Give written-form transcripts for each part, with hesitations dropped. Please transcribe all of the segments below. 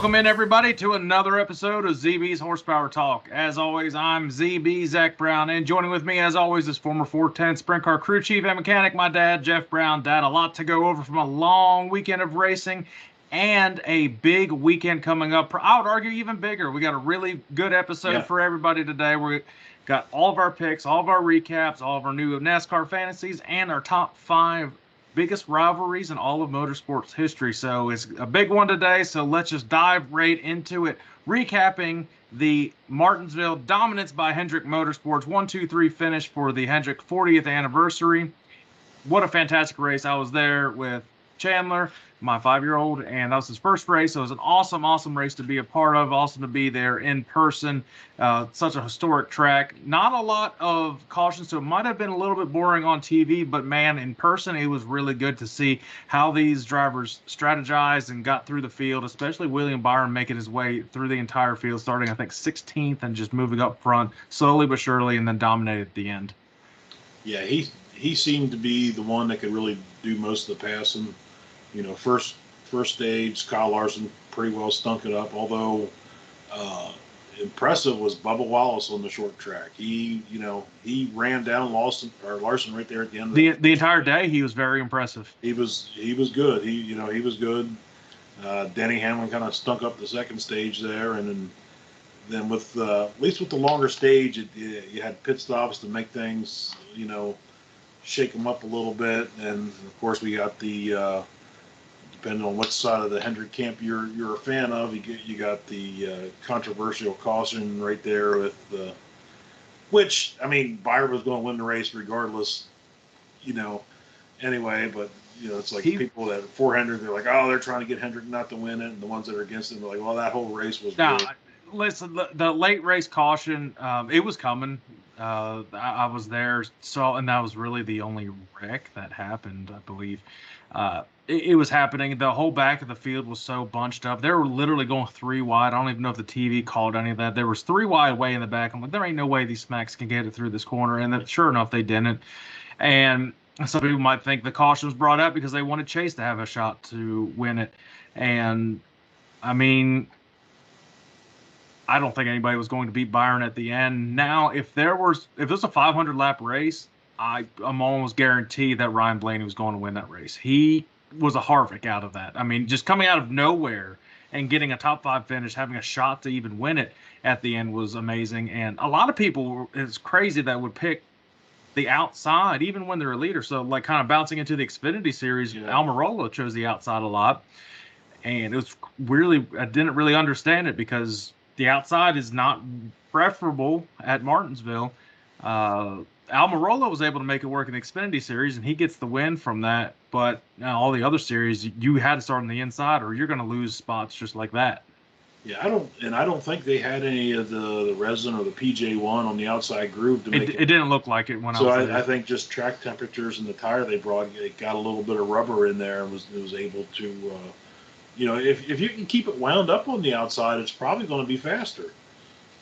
Welcome in, everybody, to another episode of ZB's Horsepower Talk. As always, I'm ZB, Zack Brown, and joining with me, as always, is former 410 Sprint Car crew chief and mechanic, my dad, Jeff Brown. Dad, a lot to go over from a long weekend of racing and a big weekend coming up. I would argue even bigger. We got a really good episode for everybody today. We got all of our picks, all of our recaps, all of our new NASCAR fantasies, and our top 5 biggest rivalries in all of motorsports history. So it's a big one today, so let's just dive right into it. Recapping the Martinsville dominance by Hendrick Motorsports 1-2-3 finish for the Hendrick 40th anniversary. What a fantastic race. I was there with Chandler, my 5-year-old, and that was his first race. So it was an awesome race to be a part of. Awesome to be there in person. Such a historic track. Not a lot of cautions, so it might have been a little bit boring on TV, but man, in person, it was really good to see how these drivers strategized and got through the field, especially William Byron making his way through the entire field, starting, I think, 16th and just moving up front slowly but surely and then dominated at the end. Yeah, he seemed to be the one that could really do most of the passing. You know, first stage, Kyle Larson pretty well stunk it up. Although impressive was Bubba Wallace on the short track. He ran down Larson right there at the end. The entire day, he was very impressive. He was good. He was good. Denny Hamlin kind of stunk up the second stage there, and then with at least with the longer stage, you had pit stops to make things shake them up a little bit, and of course we got the. Depending on which side of the Hendrick camp you're a fan of, you got the controversial caution right there with which, I mean, Byron was going to win the race regardless, anyway, but it's like people that are for Hendrick, they're like, oh, they're trying to get Hendrick not to win it, and the ones that are against him are like, well, that whole race was good. Listen, the late race caution, it was coming. I was there, and that was really the only wreck that happened, I believe. It was happening. The whole back of the field was so bunched up. They were literally going 3 wide. I don't even know if the TV called any of that. There was 3 wide way in the back. I'm like, there ain't no way these smacks can get it through this corner. And then, sure enough, they didn't. And some people might think the caution was brought out because they wanted Chase to have a shot to win it. And, I mean, I don't think anybody was going to beat Byron at the end. Now, if this was a 500-lap race, I'm almost guaranteed that Ryan Blaney was going to win that race. He was a Harvick out of that. I mean, just coming out of nowhere and getting a top 5 finish, having a shot to even win it at the end was amazing. And a lot of people, it's crazy, that would pick the outside, even when they're a leader. So, like, kind of bouncing into the Xfinity Series, Almirola chose the outside a lot. And it was really, I didn't really understand it because the outside is not preferable at Martinsville. Almirola was able to make it work in the Xfinity Series, and he gets the win from that. But all the other series, you had to start on the inside, or you're going to lose spots just like that. Yeah, I don't think they had any of the resin or the PJ1 on the outside groove to make it. It didn't look like it when I was there. So I think just track temperatures and the tire they brought, it got a little bit of rubber in there and was able to, if you can keep it wound up on the outside, it's probably going to be faster.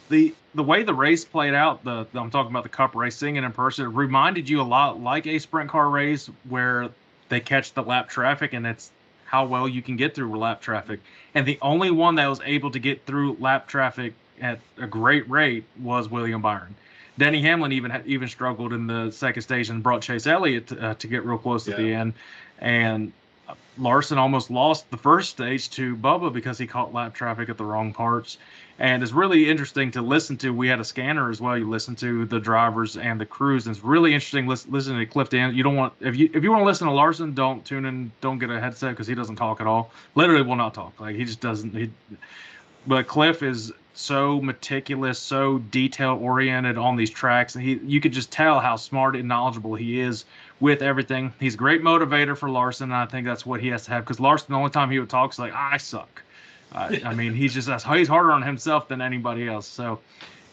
The way the race played out, I'm talking about the Cup race, seeing it in person, it reminded you a lot like a sprint car race where they catch the lap traffic, and it's how well you can get through lap traffic. And the only one that was able to get through lap traffic at a great rate was William Byron. Denny Hamlin even struggled in the second stage and brought Chase Elliott to get real close at the end. And Larson almost lost the first stage to Bubba because he caught lap traffic at the wrong parts. And it's really interesting to listen to. We had a scanner as well. You listen to the drivers and the crews. And it's really interesting listening to Cliff Dan. You don't want if you want to listen to Larson, don't tune in. Don't get a headset because he doesn't talk at all. Literally will not talk. Like he just doesn't. But Cliff is so meticulous, so detail oriented on these tracks, and you could just tell how smart and knowledgeable he is with everything. He's a great motivator for Larson, and I think that's what he has to have, because Larson, the only time he would talk is like, I suck. I mean, he's harder on himself than anybody else. So,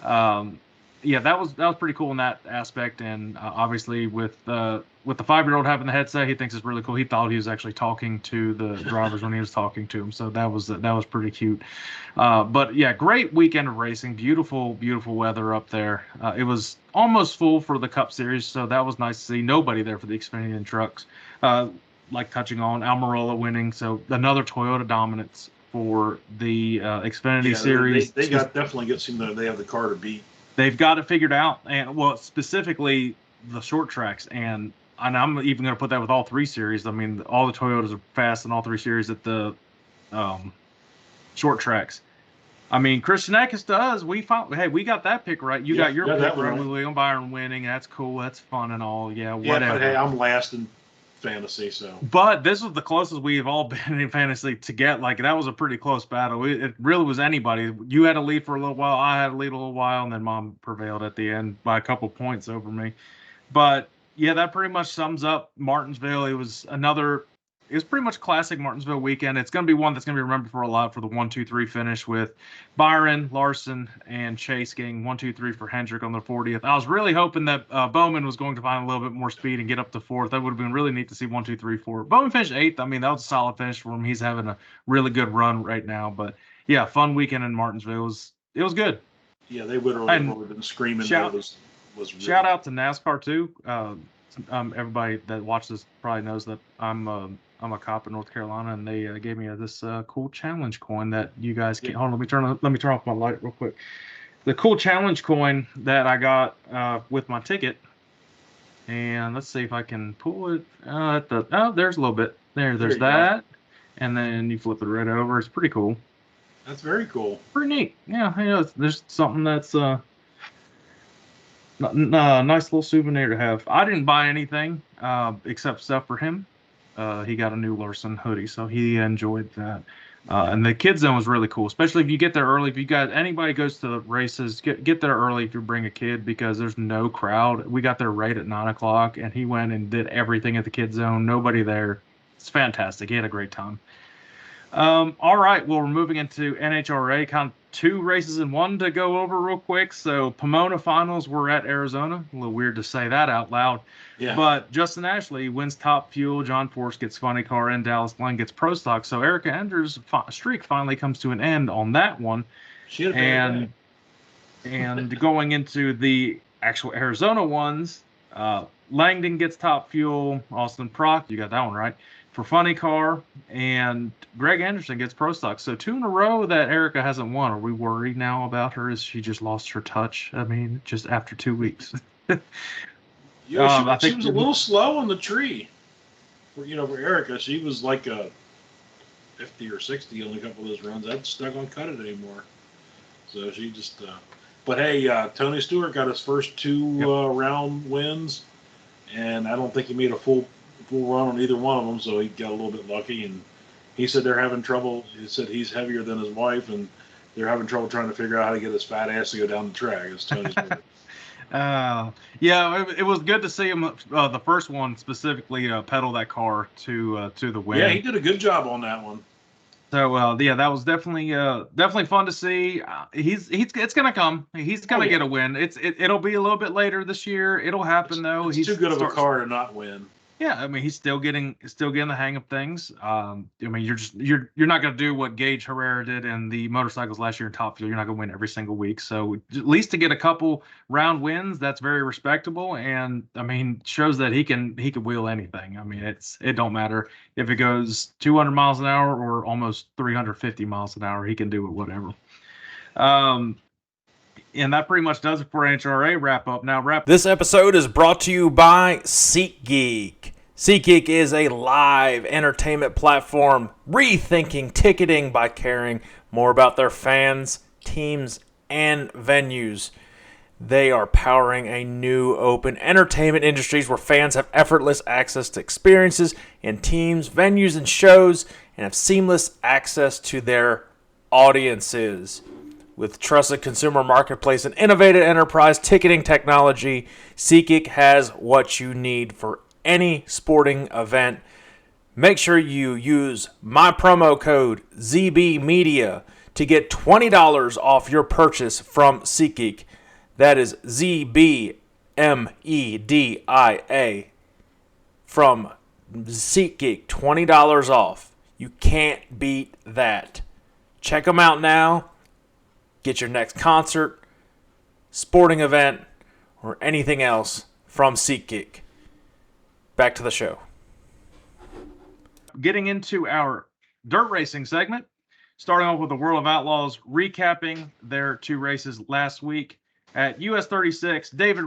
that was pretty cool in that aspect. And obviously, with the 5-year-old having the headset, he thinks it's really cool. He thought he was actually talking to the drivers when he was talking to them. So that was pretty cute. But yeah, great weekend of racing. Beautiful, beautiful weather up there. It was almost full for the Cup Series, so that was nice to see. Nobody there for the Xfinity trucks. Like touching on Almirola winning, so another Toyota dominance for the Xfinity Series. They got definitely get some. They have the car to beat. They've got it figured out, and well, specifically the short tracks, and I'm even going to put that with all 3 series. I mean, all the Toyotas are fast in all 3 series at the short tracks. I mean, Christian Eckes does. We got that pick right. You got your pick right with William Byron winning. That's cool. That's fun and all. Yeah, whatever. Yeah, but hey, I'm last in fantasy, so. But this was the closest we've all been in fantasy to get. Like, that was a pretty close battle. It really was anybody. You had a lead for a little while. I had a lead a little while, and then Mom prevailed at the end by a couple points over me. But yeah, that pretty much sums up Martinsville. It was pretty much classic Martinsville weekend. It's going to be one that's going to be remembered for a lot for the 1-2-3 finish with Byron, Larson, and Chase getting 1-2-3 for Hendrick on the 40th. I was really hoping that Bowman was going to find a little bit more speed and get up to 4th. That would have been really neat to see 1-2-3 4. Bowman finished 8th. I mean, that was a solid finish for him. He's having a really good run right now. But yeah, fun weekend in Martinsville. It was good. Yeah, they literally would have been screaming. Was really... Shout out to NASCAR too. Everybody that watches probably knows that I'm a cop in North Carolina, and they gave me this cool challenge coin that you guys can. Hold on, let me turn off my light real quick. The cool challenge coin that I got with my ticket, and let's see if I can pull it. There's a little bit there's that, and then you flip it right over. It's pretty cool. That's very cool. Pretty neat. Yeah, there's something that's nice little souvenir to have. I didn't buy anything except stuff for him. He got a new Larson hoodie, so he enjoyed that. And the kids zone was really cool, especially if you get there early. If you got anybody goes to the races, get there early if you bring a kid, because there's no crowd. We got there right at 9:00, and he went and did everything at the kids zone. Nobody there. It's fantastic. He had a great time. All right, well, we're moving into NHRA, kind of 2 races in one to go over real quick. So Pomona finals were at Arizona. A little weird to say that out loud. Yeah. But Justin Ashley wins Top Fuel. John Force gets Funny Car, and Dallas Glenn gets Pro Stock. So Erica Enders' streak finally comes to an end on that one. And going into the actual Arizona ones, Langdon gets Top Fuel. Austin Prock, you got that one right, for Funny Car, and Greg Anderson gets Pro Stock. So 2 in a row that Erica hasn't won. Are we worried now about her? Is she just lost her touch? I mean, just after 2 weeks. I think she was a little slow on the tree. For Erica, she was like a 50 or 60 on a couple of those runs. That's not going to cut it anymore. So she just. But hey, Tony Stewart got his first 2 round wins, and I don't think he made a full run on either one of them, so he got a little bit lucky. And he said they're having trouble. He said he's heavier than his wife, and they're having trouble trying to figure out how to get his fat ass to go down the track. It's Tony's it was good to see him, the first one specifically, pedal that car to the win. Yeah, he did a good job on that one. So that was definitely fun to see. It's gonna come. He's gonna get a win. It'll be a little bit later this year. It'll happen though. He's too good of a car to not win. Yeah, I mean, he's still getting the hang of things. I mean, you're not going to do what Gage Herrera did in the motorcycles last year in Top Fuel. You're not going to win every single week. So at least to get a couple round wins, that's very respectable. And I mean, shows that he can wheel anything. I mean, it don't matter if it goes 200 miles an hour or almost 350 miles an hour. He can do it, whatever. And that pretty much does it for NHRA wrap up. This episode is brought to you by SeatGeek. SeatGeek is a live entertainment platform rethinking ticketing by caring more about their fans, teams, and venues. They are powering a new open entertainment industries where fans have effortless access to experiences in teams, venues, and shows, and have seamless access to their audiences. With trusted consumer marketplace and innovative enterprise ticketing technology, SeatGeek has what you need for any sporting event. Make sure you use my promo code ZBMedia to get $20 off your purchase from SeatGeek. That is ZBMEDIA from SeatGeek. $20 off. You can't beat that. Check them out now. Get your next concert, sporting event, or anything else from SeatGeek. Back to the show. Getting into our dirt racing segment. starting off with the World of Outlaws, recapping their 2 races last week. At US 36, David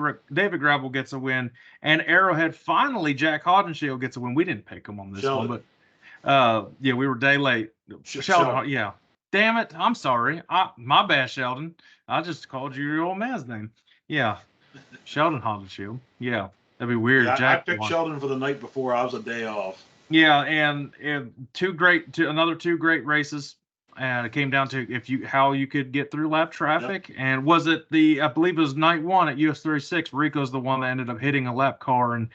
Gravel gets a win, and Arrowhead finally Jack Hodenshield gets a win. We didn't pick him on this one, but yeah, we were day late. Sheldon, yeah. Damn it, I'm sorry. My bad, Sheldon. I just called you your old man's name. Yeah, Sheldon Hodenshield. Yeah, that'd be weird. Yeah, Jack I picked Sheldon for the night before. I was a day off. Yeah, and another 2 great races. And it came down to how you could get through lap traffic. Yep. And was it I believe it was night 1 at US 36. Rico's the one that ended up hitting a lap car and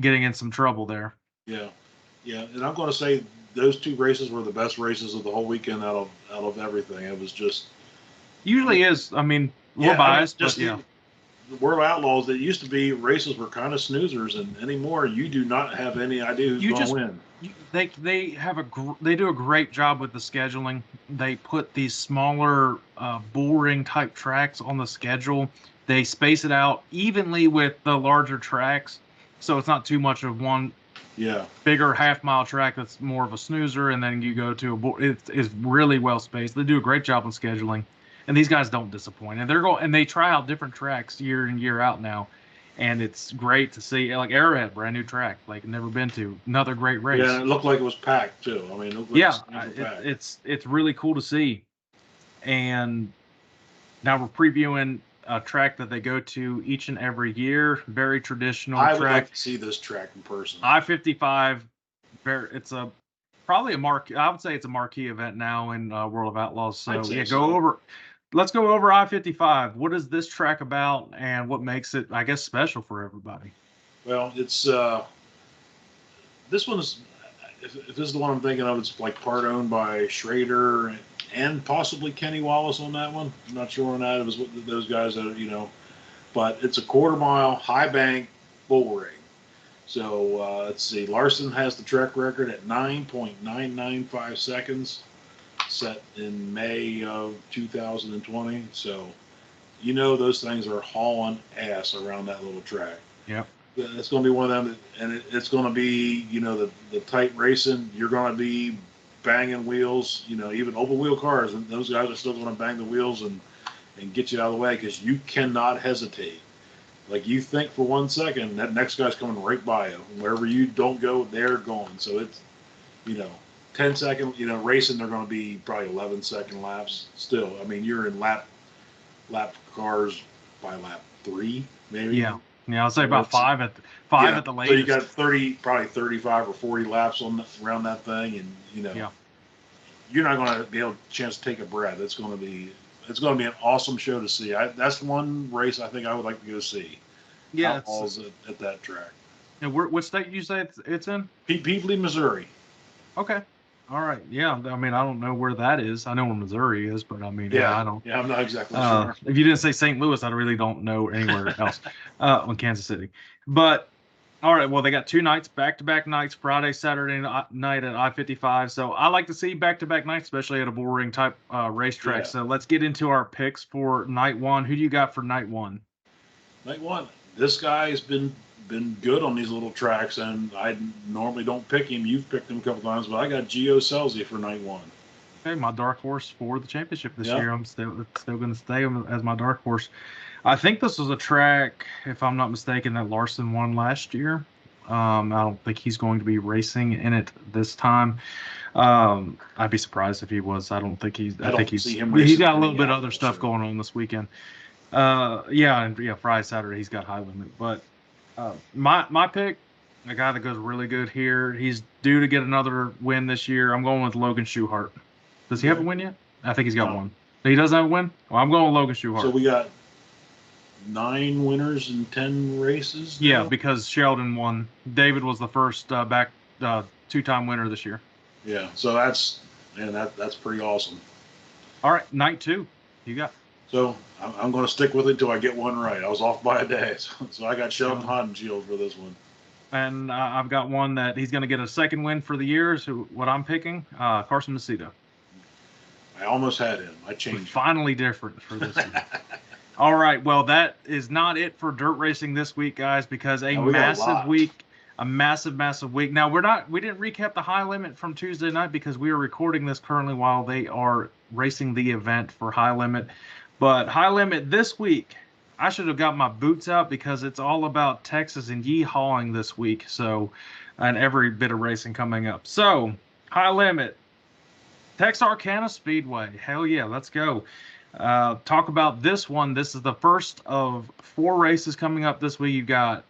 getting in some trouble there. Yeah, yeah. And I'm going to say those 2 races were the best races of the whole weekend out of everything. It was just usually is. I mean, we're biased, but yeah. The World of Outlaws, it used to be races were kind of snoozers, and anymore you do not have any idea who's going to win. They do a great job with the scheduling. They put these smaller bull ring type tracks on the schedule. They space it out evenly with the larger tracks, so it's not too much of one bigger half-mile track that's more of a snoozer, and then you go to it's really well spaced. They do a great job on scheduling, and these guys don't disappoint. And they try out different tracks year in year out now. And it's great to see, like Arrowhead, brand new track, like never been to. Another great race. Yeah, and it looked like it was packed too. I mean, it's really cool to see. And now we're previewing a track that they go to each and every year. Very traditional track. I would like to see this track in person. I-55. It's probably a marquee. I would say it's a marquee event now in World of Outlaws. So let's go over I-55. What is this track about, and what makes it, I guess, special for everybody? Well, it's this one is, if this is the one I'm thinking of, it's like part owned by Schrader and possibly Kenny Wallace on that one. I'm not sure on that. It was those guys that but it's a 1/4 mile high bank bull ring. So let's see. Larson has the track record at 9.995 seconds. Set in May of 2020, so those things are hauling ass around that little track. Yep. It's going to be one of them, and it's going to be the tight racing. You're going to be banging wheels, even open wheel cars, and those guys are still going to bang the wheels and get you out of the way because you cannot hesitate. Like you think for 1 second, that next guy's coming right by you. Wherever you don't go, they're going. So it's 10-second, racing, they're going to be probably 11-second laps still. I mean, you're in lap cars by lap 3, maybe. Yeah, I'll say about 5 at the latest. So you got probably 35 or 40 laps around that thing, and you're not going to be able to chance to take a breath. It's going to be an awesome show to see. That's one race I think I would like to go see. Yeah, Outlaws at that track. And what state did you say it's in? Peabody, Missouri. Okay. All right. Yeah. I mean, I don't know where that is. I know where Missouri is, but I mean, I don't. Yeah, I'm not exactly sure. If you didn't say St. Louis, I really don't know anywhere else on Kansas City. But all right. Well, they got 2 nights, back-to-back nights, Friday, Saturday night at I-55. So I like to see back-to-back nights, especially at a bull ring type racetrack. Yeah. So let's get into our picks for night 1. Who do you got for night 1? Night 1. This guy has been good on these little tracks, and I normally don't pick him. You've picked him a couple times, but I got Gio Scelzi for night 1. Okay, my dark horse for the championship this year. I'm still going to stay as my dark horse. I think this was a track, if I'm not mistaken, that Larson won last year. I don't think he's going to be racing in it this time. I'd be surprised if he was. I think he's got a little bit of other stuff going on this weekend. Friday, Saturday he's got high limit, but. My pick, a guy that goes really good here. He's due to get another win this year. I'm going with Logan Schuchart. Does he have a win yet? I think he's got one. He doesn't have a win? Well, I'm going with Logan Schuchart. So we got 9 winners in 10 races now? Yeah, because Sheldon won. David was the first 2-time winner this year. Yeah, so that's pretty awesome. All right, night 2. You got. So I'm going to stick with it until I get one right. I was off by a day, so I got Sheldon Hodenshield for this one. And I've got one that he's going to get a second win for the year. So what I'm picking, Carson Macedo. I almost had him. I changed. Finally different for this one. All right. Well, that is not it for dirt racing this week, guys, because a massive week a massive week. Now we didn't recap the high limit from Tuesday night because we are recording this currently while they are racing the event for high limit. But high limit this week, I should have got my boots out because it's all about Texas and yeehawing this week. So, and every bit of racing coming up. So, high limit, Texarkana Speedway. Hell yeah, let's go. Talk about this one. This is the first of 4 races coming up this week. You got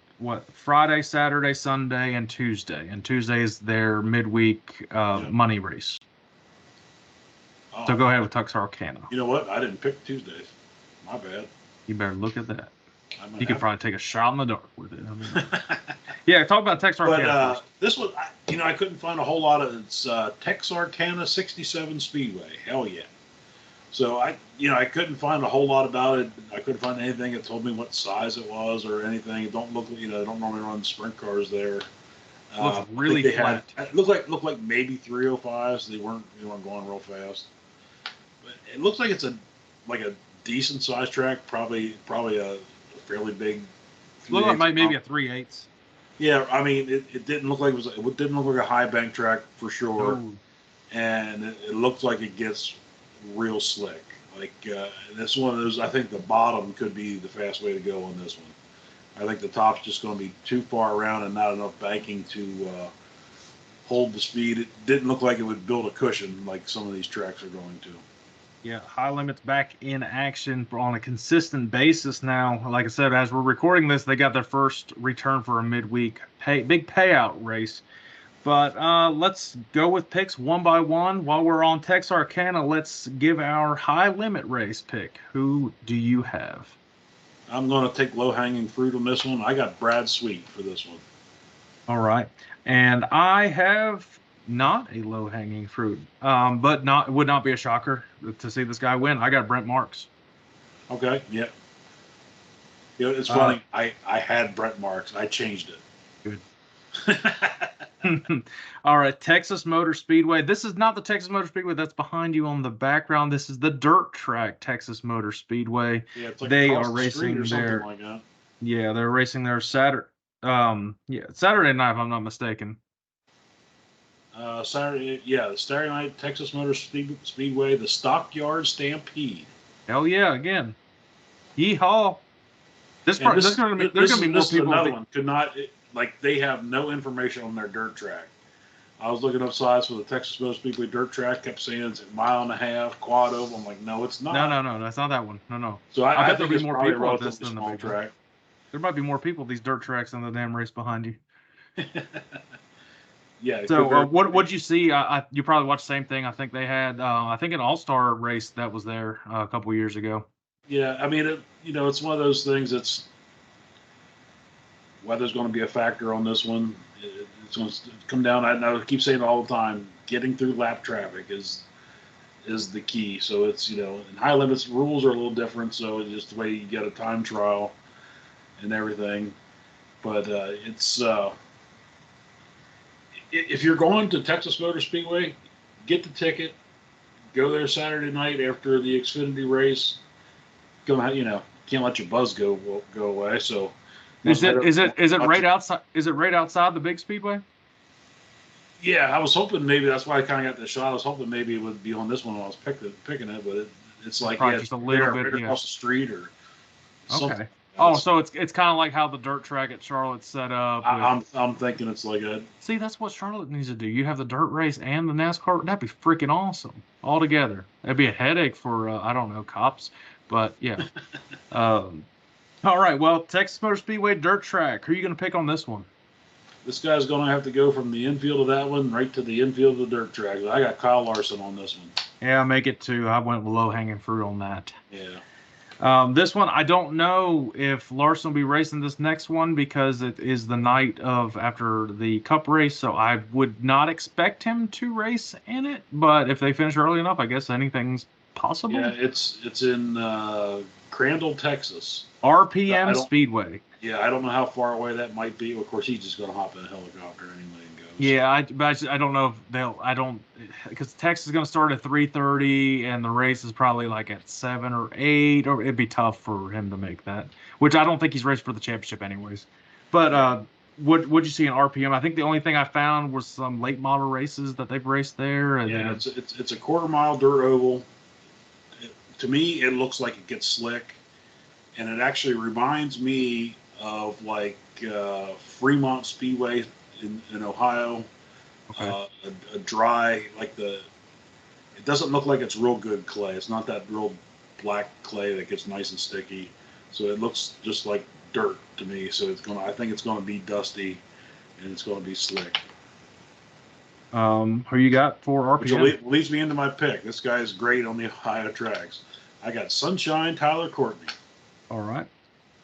Friday, Saturday, Sunday, and Tuesday. And Tuesday is their midweek money race. Oh, so go ahead with Texarkana. You know what? I didn't pick Tuesdays. My bad. You better look at that. You could probably take a shot in the dark with it. I mean, yeah, talk about Texarkana. But this one, I couldn't find a whole lot of. It's Texarkana 67 Speedway. Hell yeah. So I couldn't find a whole lot about it. I couldn't find anything that told me what size it was or anything. It don't look, they don't normally run sprint cars there. Looks really flat. It looked like maybe 305s. They weren't going real fast. But it looks like it's a decent size track. Probably a fairly big. Looked like maybe a 3/8. Yeah, I mean it didn't look like it didn't look like a high bank track for sure. Ooh. And it looks like it gets real slick. Like this one of those, I think the bottom could be the fast way to go on this one. I think the top's just going to be too far around and not enough banking to hold the speed. It didn't look like it would build a cushion like some of these tracks are going to. Yeah, high limit's back in action on a consistent basis now. Like I said, as we're recording this, they got their first return for a midweek big payout race. But let's go with picks one by one. While we're on Texarkana, let's give our high limit race pick. Who do you have? I'm going to take low-hanging fruit on this one. I got Brad Sweet for this one. All right. And I have not a low-hanging fruit, but it would not be a shocker to see this guy win. I got Brent Marks. Okay, yeah. It's funny. I had Brent Marks. I changed it. Good. All right, Texas Motor Speedway. This is not the Texas Motor Speedway that's behind you on the background. This is the dirt track Texas Motor Speedway. Yeah, it's like they are racing there. Like that. Yeah, they're racing there Saturday. Saturday night, if I'm not mistaken. Saturday night Texas Motor Speedway, the Stockyard Stampede. Hell yeah! Again, yeehaw! There's going to be more people. Another one could not. They have no information on their dirt track. I was looking up size for the Texas Motor Speedway dirt track. Kept saying it's a 1.5 miles, quad oval. I'm like, no, it's not. No, that's not that one. No. So I bet there'll be more people at this than the big track. There might be more people at these dirt tracks than the damn race behind you. Yeah. So what'd you see? You probably watched the same thing. I think they had an all-star race that was there a couple years ago. Yeah, I mean, it's one of those things that's. Weather's going to be a factor on this one. It's going to come down. I keep saying it all the time. Getting through lap traffic is the key. So it's in high limits rules are a little different. So it's just the way you get a time trial and everything. But it's if you're going to Texas Motor Speedway, get the ticket. Go there Saturday night after the Xfinity race. Can't let your buzz go away. So. Is it right outside? Is it right outside the big speedway? Yeah, I was hoping maybe that's why I kind of got the shot. I was hoping maybe it would be on this one when I was picking it, but it's like just a little bit across the street or something. Okay. Oh, so it's kind of like how the dirt track at Charlotte's set up. I'm thinking it's like that. See, that's what Charlotte needs to do. You have the dirt race and the NASCAR. That'd be freaking awesome all together. That'd be a headache for I don't know, cops, but yeah. All right, well, Texas Motor Speedway dirt track. Who are you going to pick on this one? This guy's going to have to go from the infield of that one right to the infield of the dirt track. I got Kyle Larson on this one. Yeah, make it too. I went with low-hanging fruit on that. Yeah. This one, I don't know if Larson will be racing this next one because it is the night after the Cup race, so I would not expect him to race in it. But if they finish early enough, I guess anything's possible. Yeah, it's in Crandall, Texas. RPM Speedway. Yeah, I don't know how far away that might be. Of course, he's just going to hop in a helicopter anyway and go. Yeah, but I don't know if because Texas is going to start at 3:30 and the race is probably like at 7 or 8, or it'd be tough for him to make that. Which I don't think he's raced for the championship anyways. But What'd you see in RPM? I think the only thing I found was some late model races that they've raced there. And Yeah, it's a quarter-mile dirt oval. To me, it looks like it gets slick, and it actually reminds me of like Fremont Speedway in Ohio. Okay. A dry, like it doesn't look like it's real good clay. It's not that real black clay that gets nice and sticky. So it looks just like dirt to me. So I think it's gonna be dusty, and it's gonna be slick. Who you got for RPM? Which leads me into my pick. This guy is great on the Ohio tracks. I got Sunshine Tyler Courtney. All right.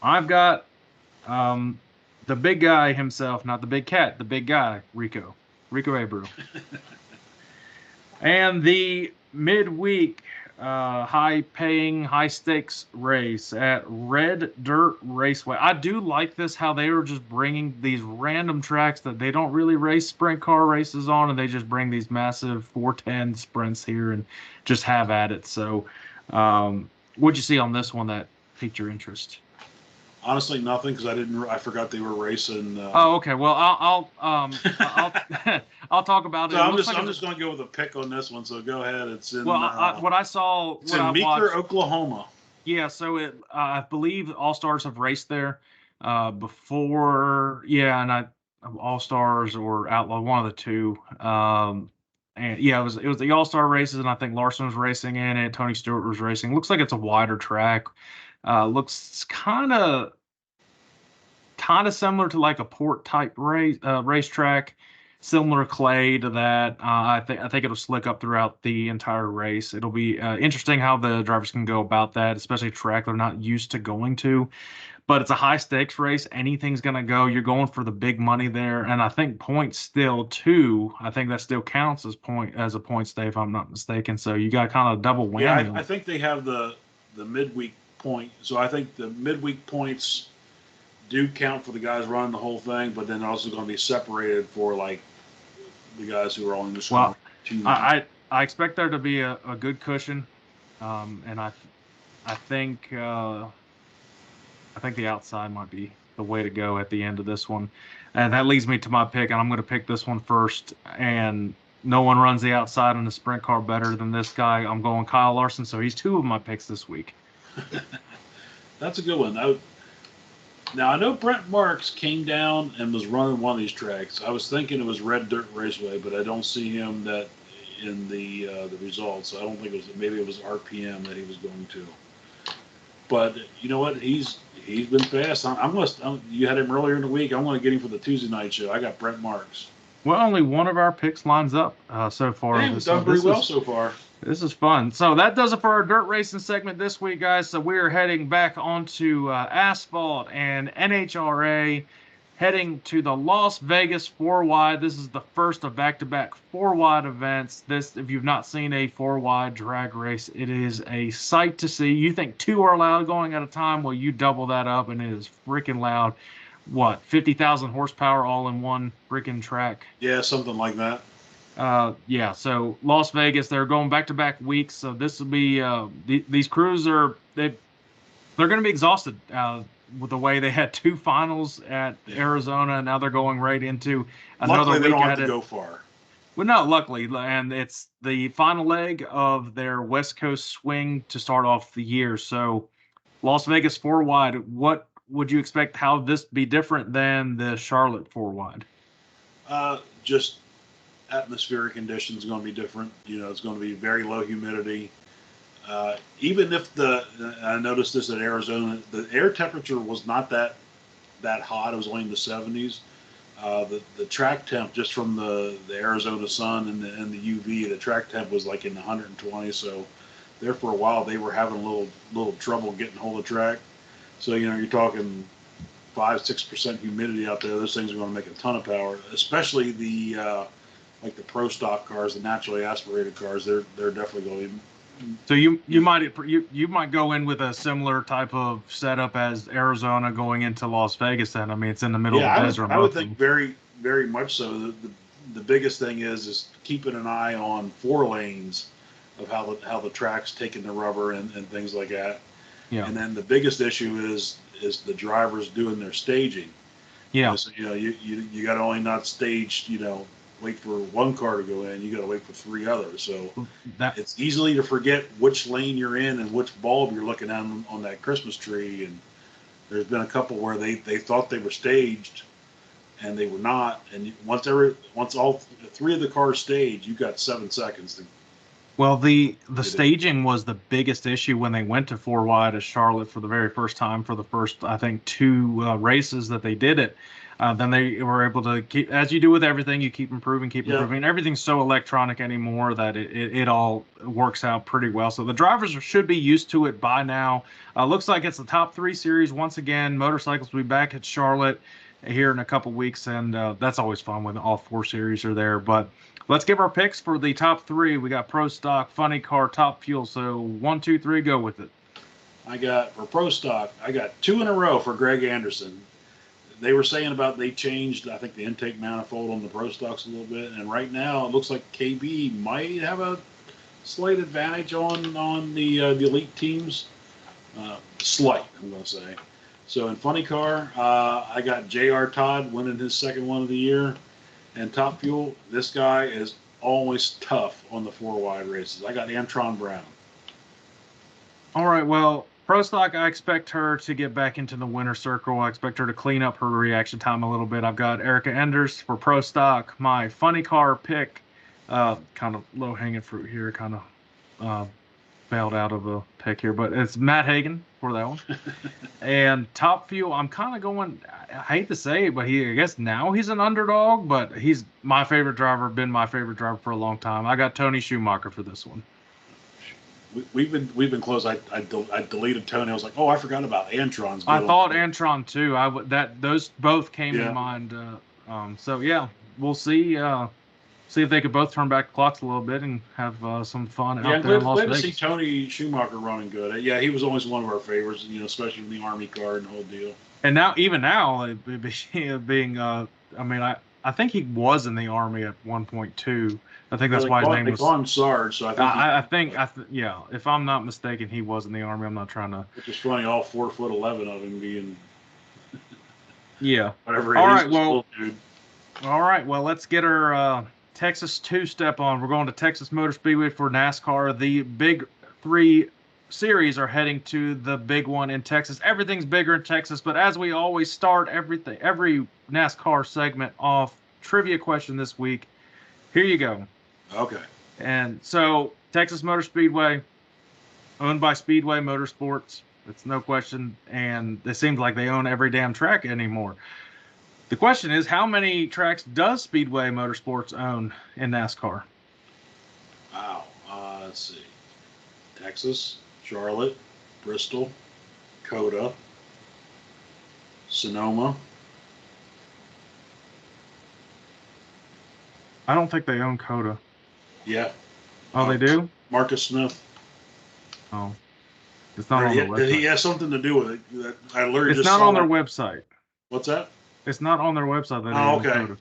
I've got the big guy himself, not the big cat, the big guy, Rico Abreu. And the midweek high-paying, high-stakes race at Red Dirt Raceway. I do like this, how they are just bringing these random tracks that they don't really race sprint car races on, and they just bring these massive 410 sprints here and just have at it. So what'd you see on this one that piqued your interest? Honestly, nothing, because I forgot they were racing. Oh, okay. Well, I'll I'll talk about it. So I'm just going to go with a pick on this one. So go ahead. It's in. Well, what I saw. It's in Meeker, Oklahoma. Yeah. So I believe All Stars have raced there before. Yeah, and All Stars or Outlaw, one of the two. And yeah, it was the All Star races, and I think Larson was racing in it. Tony Stewart was racing. Looks like it's a wider track. Looks kind of similar to like a port type racetrack, similar clay to that. I think it'll slick up throughout the entire race. It'll be interesting how the drivers can go about that, especially a track they're not used to going to. But it's a high stakes race. Anything's gonna go. You're going for the big money there, and I think points still too. I think that still counts as a points day if I'm not mistaken. So you got kind of double whammy. Yeah, I think they have the midweek point. So I think the midweek points do count for the guys running the whole thing, but then also going to be separated for like the guys who are only just well. I expect there to be a good cushion, and I think the outside might be the way to go at the end of this one, and that leads me to my pick, and I'm going to pick this one first. And no one runs the outside in a sprint car better than this guy. I'm going Kyle Larson, so he's two of my picks this week. That's a good one. Now, I know Brent Marks came down and was running one of these tracks. I was thinking it was Red Dirt Raceway, but I don't see him that in the results. I don't think maybe it was RPM that he was going to. But you know what? He's been fast. You had him earlier in the week. I'm going to get him for the Tuesday night show. I got Brent Marks. Well, only one of our picks lines up so far. We've done pretty well so far. This is fun. So that does it for our dirt racing segment this week, guys. So we are heading back onto asphalt and NHRA, heading to the Las Vegas 4-wide. This is the first of back-to-back 4-wide events. This, if you've not seen a 4-wide drag race, it is a sight to see. You think two are loud going at a time? Well, you double that up, and it is freaking loud. What, 50,000 horsepower all in one freaking track? Yeah, something like that. Yeah, so Las Vegas, they're going back-to-back weeks, so this will be these crews they're going to be exhausted with the way they had two finals at Arizona, and now they're going right into another luckily, week they don't at have to it. go far. Well, no, luckily, and it's the final leg of their West Coast swing to start off the year. So Las Vegas 4-wide, what would you expect how this be different than the Charlotte 4-wide? Just atmospheric conditions going to be different. You know, it's going to be very low humidity. Even if I noticed this at Arizona, the air temperature was not that hot. It was only in the 70s. The track temp, just from the Arizona sun and the UV, the track temp was like in the 120. So there for a while they were having a little trouble getting hold of track. So you know, you're talking 5-6% humidity out there. Those things are going to make a ton of power, especially the like the pro stock cars, the naturally aspirated cars. They're definitely going. So you might go in with a similar type of setup as Arizona going into Las Vegas. Then I mean, it's in the middle of the desert. I would think very, very much so. The biggest thing is keeping an eye on 4 lanes of how the track's taking the rubber and things like that. Yeah. And then the biggest issue is the drivers doing their staging. Yeah. So, you got to only not stage, wait for one car to go in. You got to wait for three others. So That it's easily to forget which lane you're in and which bulb you're looking at on that Christmas tree. And there's been a couple where they thought they were staged and they were not. And once all three of the cars staged, you got 7 seconds to. Well, the staging was the biggest issue when they went to four wide at Charlotte for the very first time for the first, I think, two races that they did it. Then they were able to keep, as you do with everything, you keep improving, improving. Everything's so electronic anymore that it all works out pretty well. So the drivers should be used to it by now. Looks like it's the top 3 series once again. Motorcycles will be back at Charlotte here in a couple weeks, and that's always fun when all 4 series are there. But let's give our picks for the top 3. We got Pro Stock, Funny Car, Top Fuel. So 1, 2, 3, go with it. For Pro Stock, I got 2 in a row for Greg Anderson. They were saying they changed, I think, the intake manifold on the Pro Stocks a little bit, and right now it looks like KB might have a slight advantage on the elite teams. Slight, I'm going to say. So in Funny Car, I got J.R. Todd winning his second one of the year. And Top Fuel, this guy is always tough on the 4 wide races. I got Antron Brown. All right, well, Pro Stock, I expect her to get back into the winner circle. I expect her to clean up her reaction time a little bit. I've got Erica Enders for Pro Stock. My Funny Car pick, kind of low-hanging fruit here, kind of bailed out of a pick here, but it's Matt Hagan for that one. And Top Fuel, I'm kind of going, I hate to say it, but I guess now he's an underdog, but he's my favorite driver, been my favorite driver for a long time. I got Tony Schumacher for this one. We've been close. I deleted Tony. I was like, oh, I forgot about Antron's. I thought Antron too. Those both came to mind. So yeah, we'll see. See if they could both turn back the clocks a little bit and have some fun out there in Las Vegas. Glad to see Tony Schumacher running good. Yeah, he was always one of our favorites, especially in the Army car and the whole deal. And now, even now, being, I think he was in the Army at 1.2. I think that's why his name was. They call him Sarge, so I think, yeah, if I'm not mistaken, he was in the Army. I'm not trying to. Which is funny, all 4'11" of him being. Yeah. Whatever. All right. Well. Dude. All right. Well, let's get our Texas two-step on. We're going to Texas Motor Speedway for NASCAR. The big 3 series are heading to the big one in Texas. Everything's bigger in Texas, but as we always start every NASCAR segment off, trivia question this week. Here you go. Okay. And so Texas Motor Speedway, owned by Speedway Motorsports. It's no question. And it seems like they own every damn track anymore. The question is, how many tracks does Speedway Motorsports own in NASCAR? Wow. Let's see. Texas, Charlotte, Bristol, COTA, Sonoma. I don't think they own COTA. Yeah. Oh, they do? Marcus Smith. Oh. It's not on their website. He has something to do with it. I learned it's not on their website. What's that? It's not on their website. Okay.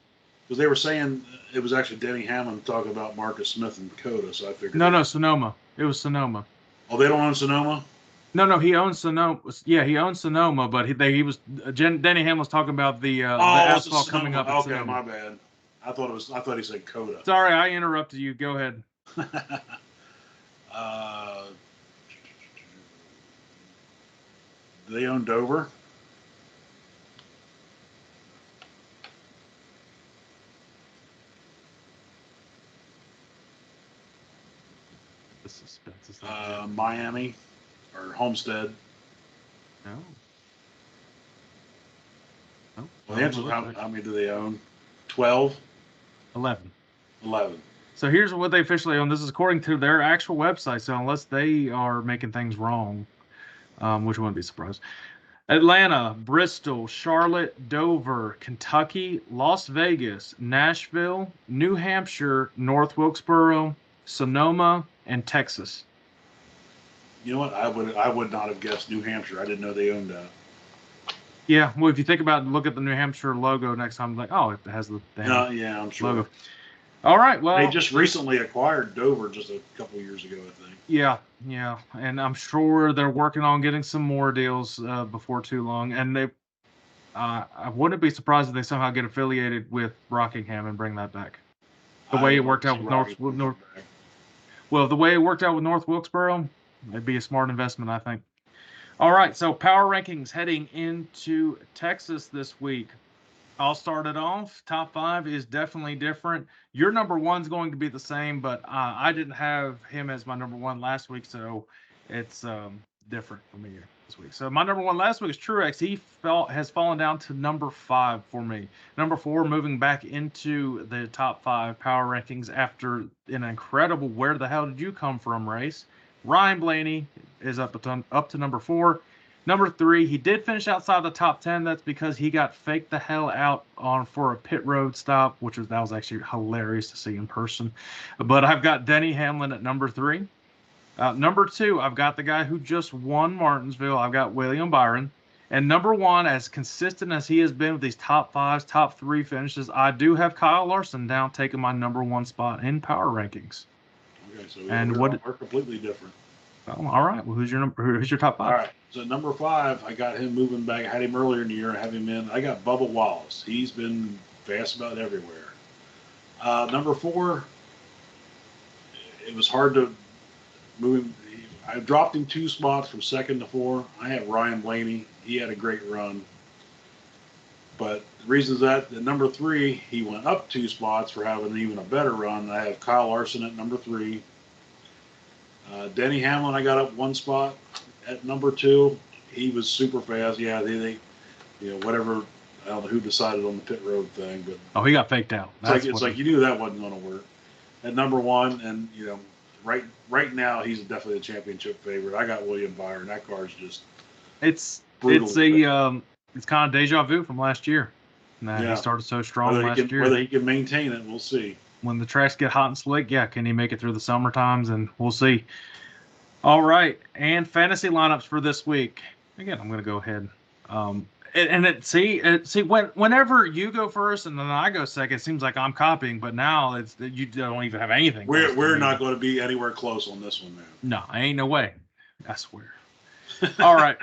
Because they were saying it was actually Denny Hamlin talking about Marcus Smith and COTA, so I figured. No, Sonoma. It was Sonoma. Oh, they don't own Sonoma? No, he owns Sonoma. Yeah, he owns Sonoma, but he was Denny Hamlin was talking about the asphalt coming up. Okay, Sonoma. My bad. I thought he said COTA. Sorry, I interrupted you. Go ahead. Do they own Dover? The suspense is Miami or Homestead. No. Well, the answer is how many do they own? 12? 11. 11. So here's what they officially own. This is according to their actual website. So unless they are making things wrong, which wouldn't be surprised. Atlanta, Bristol, Charlotte, Dover, Kentucky, Las Vegas, Nashville, New Hampshire, North Wilkesboro, Sonoma, and Texas. You know what? I would not have guessed New Hampshire. I didn't know they owned that. Yeah, well, if you think about it, look at the New Hampshire logo next time, like, oh, it has the yeah, I'm sure. Logo. All right, well. They just recently acquired Dover just a couple years ago, I think. Yeah, and I'm sure they're working on getting some more deals before too long. And I wouldn't be surprised if they somehow get affiliated with Rockingham and bring that back. The I way it would worked out see with Rocky North. back. Well, the way it worked out with North Wilkesboro, it'd be a smart investment, I think. All right, so power rankings heading into Texas this week. I'll start it off. Top 5 is definitely different. Your number 1's going to be the same, but I didn't have him as my number 1 last week, so it's different for me this week. So my number 1 last week is Truex. He has fallen down to number 5 for me. Number 4 moving back into the top 5 power rankings after an incredible "where the hell did you come from" race. Ryan Blaney is up to number 4. Number 3, he did finish outside the top 10. That's because he got faked the hell out for a pit road stop, that was actually hilarious to see in person. But I've got Denny Hamlin at number 3. Number 2, I've got the guy who just won Martinsville. I've got William Byron. And number 1, as consistent as he has been with these top 5s, top 3 finishes, I do have Kyle Larson down taking my number 1 spot in power rankings. Okay, so we're completely different. Oh, all right. Well, who's your top 5? All right. So number 5, I got him moving back. I had him earlier in the year. I have him in. I got Bubba Wallace. He's been fast about everywhere. Number 4, it was hard to move him. I dropped him 2 spots from 2nd to 4. I have Ryan Blaney. He had a great run. But the reason is that at number 3, he went up 2 spots for having even a better run. I have Kyle Larson at number 3. Denny Hamlin, I got up 1 spot at number 2. He was super fast. Yeah, they whatever. I don't know who decided on the pit road thing, but he got faked out. It's like you knew that wasn't going to work. At number 1, and right now he's definitely a championship favorite. I got William Byron. That car's just it's brutal. It's kind of deja vu from last year. He started so strong last year. Whether he can maintain it, we'll see. When the tracks get hot and slick, can he make it through the summer times? And we'll see. All right, and fantasy lineups for this week. Again, I'm going to go ahead. Whenever you go first and then I go second, it seems like I'm copying. But now you don't even have anything. We're not going to be anywhere close on this one, man. No, ain't no way. I swear. All right,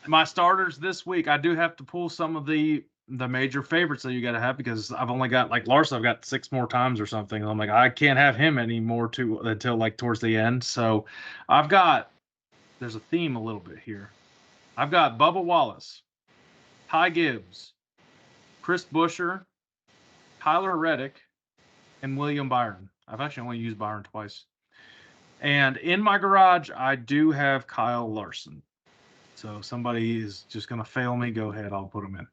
my starters this week. I do have to pull some of the major favorites that you got to have because I've only got like Larson. I've got 6 more times or something. I'm like I can't have him anymore until like towards the end. So there's a theme a little bit here. I've got Bubba Wallace, Ty Gibbs, Chris Buescher, Tyler Reddick, and William Byron. I've actually only used Byron twice. And in my garage, I do have Kyle Larson. So somebody is just going to fail me. Go ahead. I'll put him in.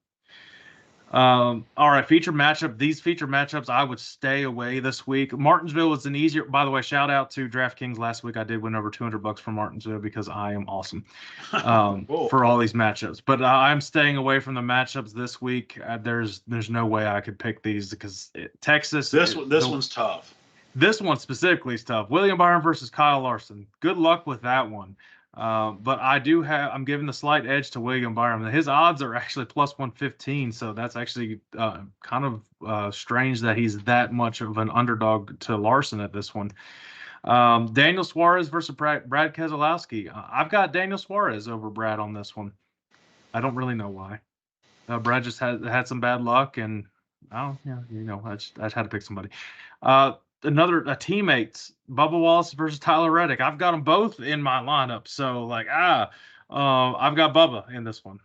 All right, feature matchup. These feature matchups, I would stay away this week. Martinsville was an easier. By the way, shout out to DraftKings last week. I did win over $200 from Martinsville because I am awesome for all these matchups. But I'm staying away from the matchups this week. There's no way I could pick these because Texas. This one's tough. This one specifically is tough. William Byron versus Kyle Larson. Good luck with that one. But I'm giving the slight edge to William Byron. His odds are actually plus 115, so that's actually kind of strange that he's that much of an underdog to Larson at this one. Daniel Suarez versus Brad Keselowski. I've got Daniel Suarez over Brad on this one. I don't really know why. Brad just had some bad luck, and I just had to pick somebody. Teammates, Bubba Wallace versus Tyler Reddick. I've got them both in my lineup. So I've got Bubba in this one.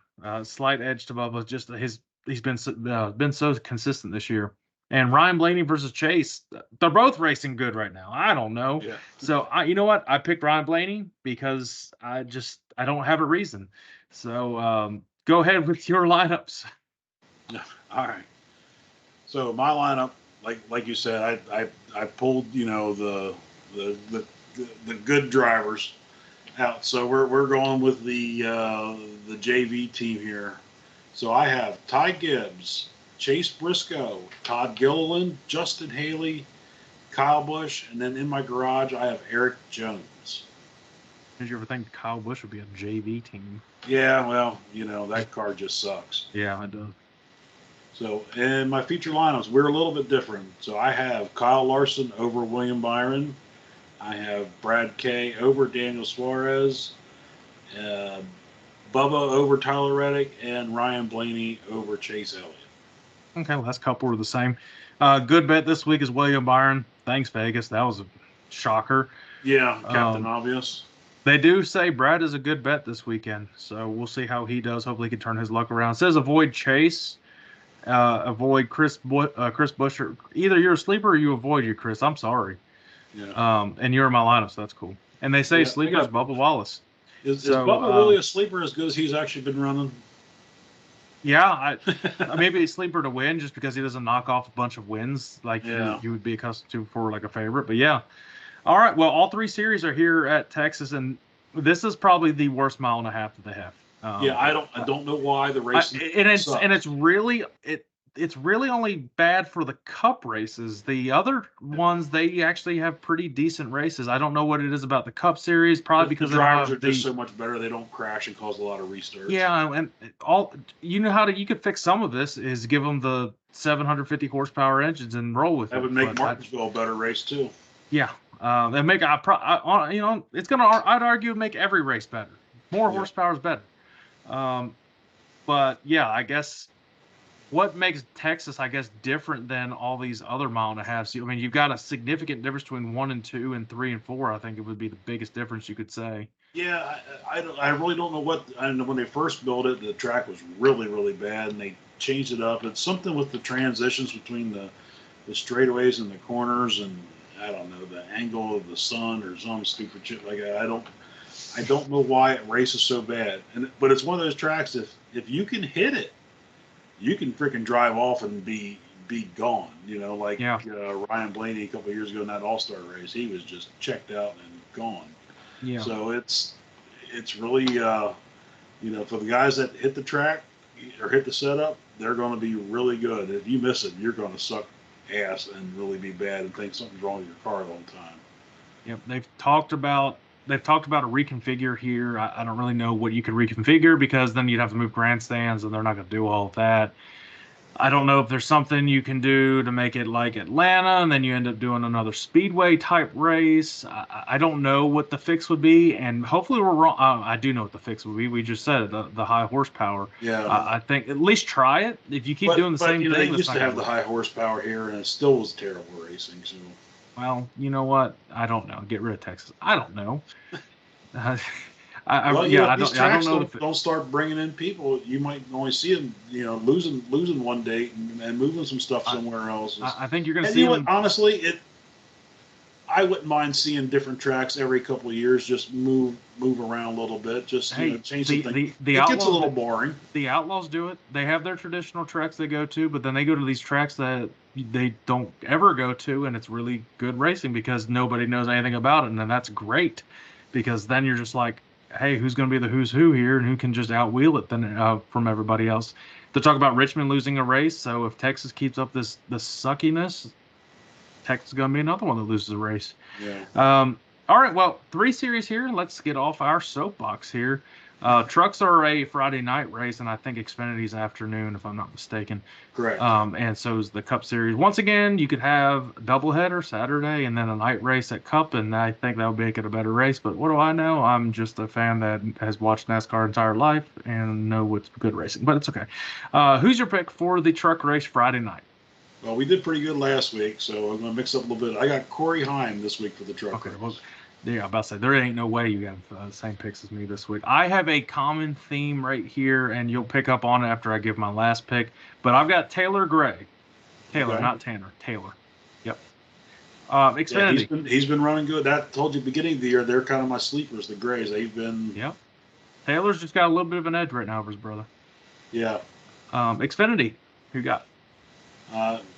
Slight edge to Bubba. Just he's been so consistent this year. And Ryan Blaney versus Chase. They're both racing good right now. I don't know. Yeah. So you know what? I picked Ryan Blaney because I don't have a reason. So go ahead with your lineups. All right. So my lineup. Like you said, I pulled the good drivers out. So we're going with the JV team here. So I have Ty Gibbs, Chase Briscoe, Todd Gilliland, Justin Haley, Kyle Busch, and then in my garage I have Eric Jones. Did you ever think Kyle Busch would be a JV team? Yeah, well, that car just sucks. Yeah, it does. So, in my feature lineups, we're a little bit different. So, I have Kyle Larson over William Byron. I have Brad Kay over Daniel Suarez. Bubba Bubba over Tyler Reddick and Ryan Blaney over Chase Elliott. Okay, last couple were the same. Good bet this week is William Byron. Thanks, Vegas. That was a shocker. Yeah, Captain Obvious. They do say Brad is a good bet this weekend, so we'll see how he does. Hopefully, he can turn his luck around. It says avoid Chase, avoid Chris Buescher. Either you're a sleeper or you avoid you, Chris. I'm sorry. Yeah. And you're in my lineup, so that's cool. And they say sleeper is Bubba Wallace. Is Bubba really a sleeper as good as he's actually been running? Yeah, maybe a sleeper to win just because he doesn't knock off a bunch of wins like you would be accustomed to for like a favorite. But yeah. All right. Well, all three series are here at Texas, and this is probably the worst mile and a half that they have. I don't know why the race. It's really only bad for the Cup races. The other ones, they actually have pretty decent races. I don't know what it is about the Cup series. Probably because the drivers are just so much better. They don't crash and cause a lot of restarts. Yeah, and you could fix some of this is give them the 750 horsepower engines and roll with it. That would make Martinsville a better race too. Yeah, and make I'd argue make every race better. More horsepower is better. But yeah, I guess what makes Texas, I guess, different than all these other mile and a halves? I mean, you've got a significant difference between 1 and 2 and 3 and 4. I think it would be the biggest difference you could say. Yeah, I really don't know what. I know when they first built it, the track was really, really bad, and they changed it up. It's something with the transitions between the straightaways and the corners, and I don't know, the angle of the sun or some stupid shit like that. I don't know why it races so bad. But it's one of those tracks, if you can hit it, you can freaking drive off and be gone. Ryan Blaney a couple of years ago in that All-Star race, he was just checked out and gone. Yeah. So it's really for the guys that hit the track or hit the setup, they're going to be really good. If you miss it, you're going to suck ass and really be bad and think something's wrong with your car the whole time. Yep, they've talked about a reconfigure here. I don't really know what you could reconfigure because then you'd have to move grandstands, and they're not going to do all of that. I don't know if there's something you can do to make it like Atlanta, and then you end up doing another speedway type race. I don't know what the fix would be, and hopefully we're wrong. I do know what the fix would be. We just said it, the high horsepower. Yeah. I think at least try it. If you keep doing the same thing, they used to have the high horsepower here, and it still was terrible racing. So. Well, you know what? I don't know. Get rid of Texas. I don't know. I don't know. Don't start bringing in people. You might only see them, losing one date and moving some stuff somewhere else. I think you're going to see them. Honestly, I wouldn't mind seeing different tracks every couple of years. Just move around a little bit. Just change the thing. It gets a little boring. The Outlaws do it. They have their traditional tracks they go to, but then they go to these tracks that they don't ever go to, and it's really good racing because nobody knows anything about it, and then that's great because then you're just like, hey, who's going to be the who's who here and who can just outwheel it from everybody else? To talk about Richmond losing a race, so if Texas keeps up this suckiness, Texas is going to be another one that loses a race. Yeah. All right, well, 3 series here. Let's get off our soapbox here. Trucks are a Friday night race, and I think Xfinity's afternoon, if I'm not mistaken. Correct. And so is the Cup Series. Once again, you could have a doubleheader Saturday and then a night race at Cup, and I think that would make it a better race. But what do I know? I'm just a fan that has watched NASCAR entire life and know what's good racing. But it's okay. Who's your pick for the truck race Friday night? Well, we did pretty good last week, so I'm going to mix up a little bit. I got Corey Heim this week for the truck race. Well, yeah, I'm about to say, there ain't no way you have the same picks as me this week. I have a common theme right here, and you'll pick up on it after I give my last pick. But I've got Taylor Gray. Taylor, not Tanner. Taylor. Yep. Xfinity. Yeah, he's been running good. I told you beginning of the year, they're kind of my sleepers, the Grays. They've been... Yep. Taylor's just got a little bit of an edge right now over his brother. Yeah. Xfinity. Who you got?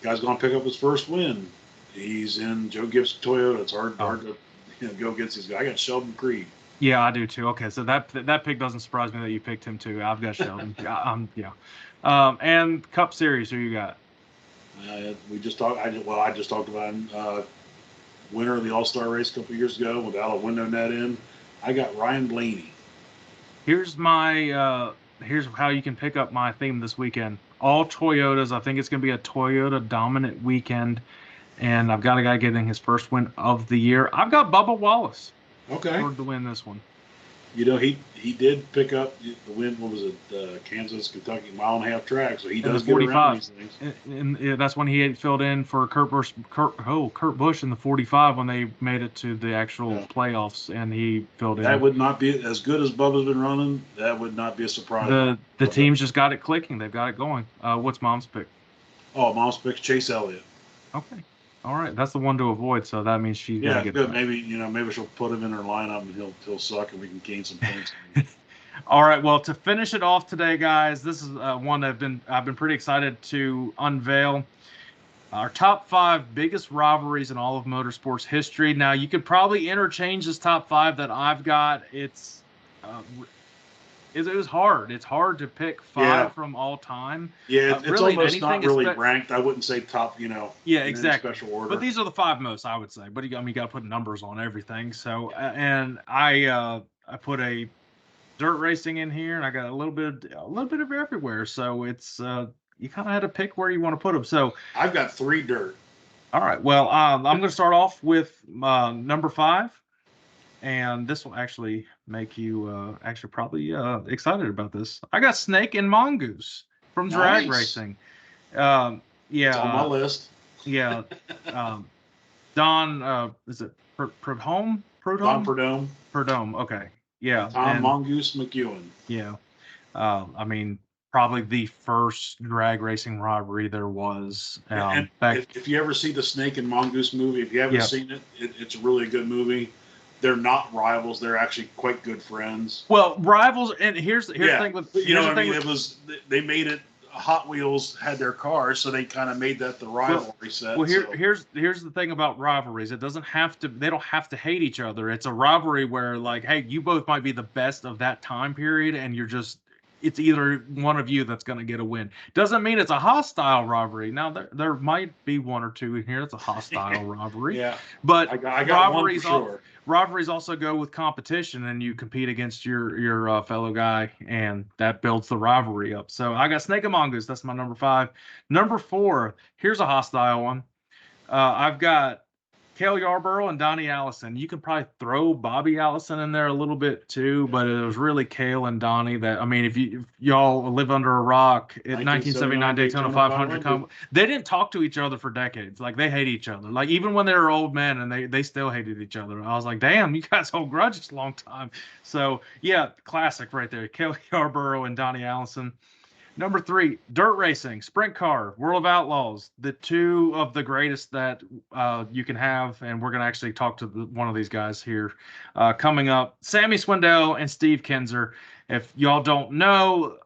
Guy's going to pick up his first win. He's in Joe Gibbs Toyota. It's hard to go against these guys. I got Sheldon Creed. Yeah, I do too. Okay, so that pick doesn't surprise me that you picked him too. I've got Sheldon. Yeah. And Cup Series, who you got? We just talked. I just talked about him. Winner of the All-Star race a couple years ago without a window net in. I got Ryan Blaney. Here's my here's how you can pick up my theme this weekend. All Toyotas. I think it's going to be a Toyota dominant weekend. And I've got a guy getting his first win of the year. I've got Bubba Wallace. Okay. To win this one. He did pick up the win. What was it? Kansas, Kentucky, mile-and-a-half track. So he in the does get around 45, these things. and that's when he had filled in for Kurt Busch. Kurt Busch in the 45 when they made it to the actual playoffs, and he filled in. That would not be as good as Bubba's been running. That would not be a surprise. The team's just got it clicking. They've got it going. What's Mom's pick? Oh, Mom's pick Chase Elliott. Okay. All right, that's the one to avoid. So that means she's gonna get good. Maybe she'll put him in her lineup and he'll suck and we can gain some points. All right, well, to finish it off today, guys, this is one I've been pretty excited to unveil. Our top 5 biggest rivalries in all of motorsports history. Now, you could probably interchange this top 5 that I've got. It was hard. It's hard to pick 5 from all time. Yeah, it's really almost not really ranked. I wouldn't say top, Yeah, exactly. Special order. But these are the 5 most, I would say. But you got to put numbers on everything. So, and I put a dirt racing in here, and I got a little bit of everywhere. So it's you kind of had to pick where you want to put them. So I've got 3 dirt. All right. Well, I'm going to start off with number 5. And this will actually make you probably excited about this. I got Snake and Mongoose from drag racing. Yeah, it's on my list. Yeah, Don. Is it Prudhomme? Don Prudhomme. Prudhomme. Okay. Yeah. Tom Mongoose McEwen. Yeah. I mean, probably the first drag racing rivalry there was. If you ever see the Snake and Mongoose movie, if you haven't seen it, it's a really good movie. They're not rivals. They're actually quite good friends. Well, rivals, and here's the thing with it was they made it. Hot Wheels had their cars, so they kind of made that the rivalry set. Well, here's the thing about rivalries. It doesn't have to. They don't have to hate each other. It's a rivalry where, like, hey, you both might be the best of that time period, and it's either one of you that's going to get a win. Doesn't mean it's a hostile rivalry. Now there might be one or two in here that's a hostile rivalry. Yeah, but I got rivalries one for sure. Rivalries also go with competition, and you compete against your fellow guy, and that builds the rivalry up. So I got Snake and Mongoose. That's my number 5. Number 4. Here's a hostile one. I've got Cale Yarborough and Donnie Allison. You could probably throw Bobby Allison in there a little bit too, but it was really Cale and Donnie that, I mean, if y'all live under a rock at 1979 Daytona 500, they didn't talk to each other for decades. Like, they hate each other. Like, even when they were old men, and they still hated each other. I was like, damn, you guys hold grudges a long time. So yeah, classic right there. Cale Yarborough and Donnie Allison. Number 3, dirt racing, sprint car, World of Outlaws, the 2 of the greatest that you can have, and we're going to actually talk to one of these guys here coming up. Sammy Swindell and Steve Kinser. If y'all don't know,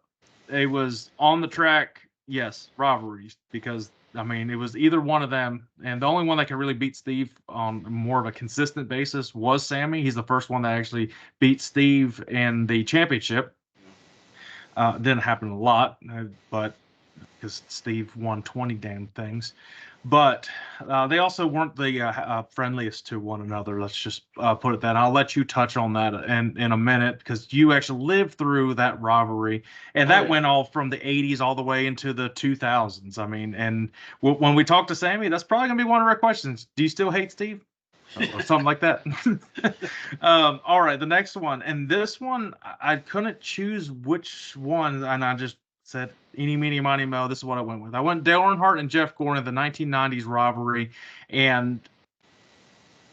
it was on the track, yes, rivalries, because, I mean, it was either one of them, and the only one that could really beat Steve on more of a consistent basis was Sammy. He's the first one that actually beat Steve in the championship. Didn't happen a lot, but because Steve won 20 damn things. But they also weren't the friendliest to one another. Let's just put it that. I'll let you touch on that in a minute, because you actually lived through that rivalry, and that went all from the 80s all the way into the 2000s. I mean, and when we talk to Sammy, that's probably gonna be one of our questions. Do you still hate Steve? Or something like that. All right, the next one. And this one, I couldn't choose which one, and I just said, eeny, meeny, miny, mo, this is what I went with. I went Dale Earnhardt and Jeff Gordon, the 1990s rivalry, and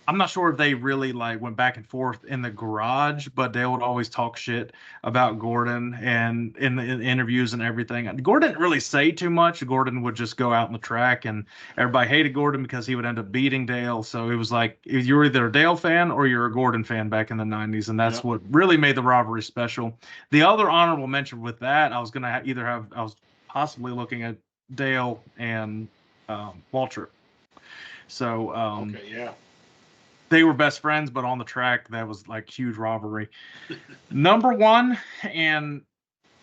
I'm not sure if they really went back and forth in the garage, but Dale would always talk shit about Gordon and in the interviews and everything. Gordon didn't really say too much. Gordon would just go out on the track, and everybody hated Gordon because he would end up beating Dale. So it was like, you're either a Dale fan or you're a Gordon fan back in the 90s, and that's what really made the rivalry special. The other honorable mention with that, I was going to I was possibly looking at Dale and Waltrip. So, they were best friends, but on the track, that was like huge rivalry. Number 1, and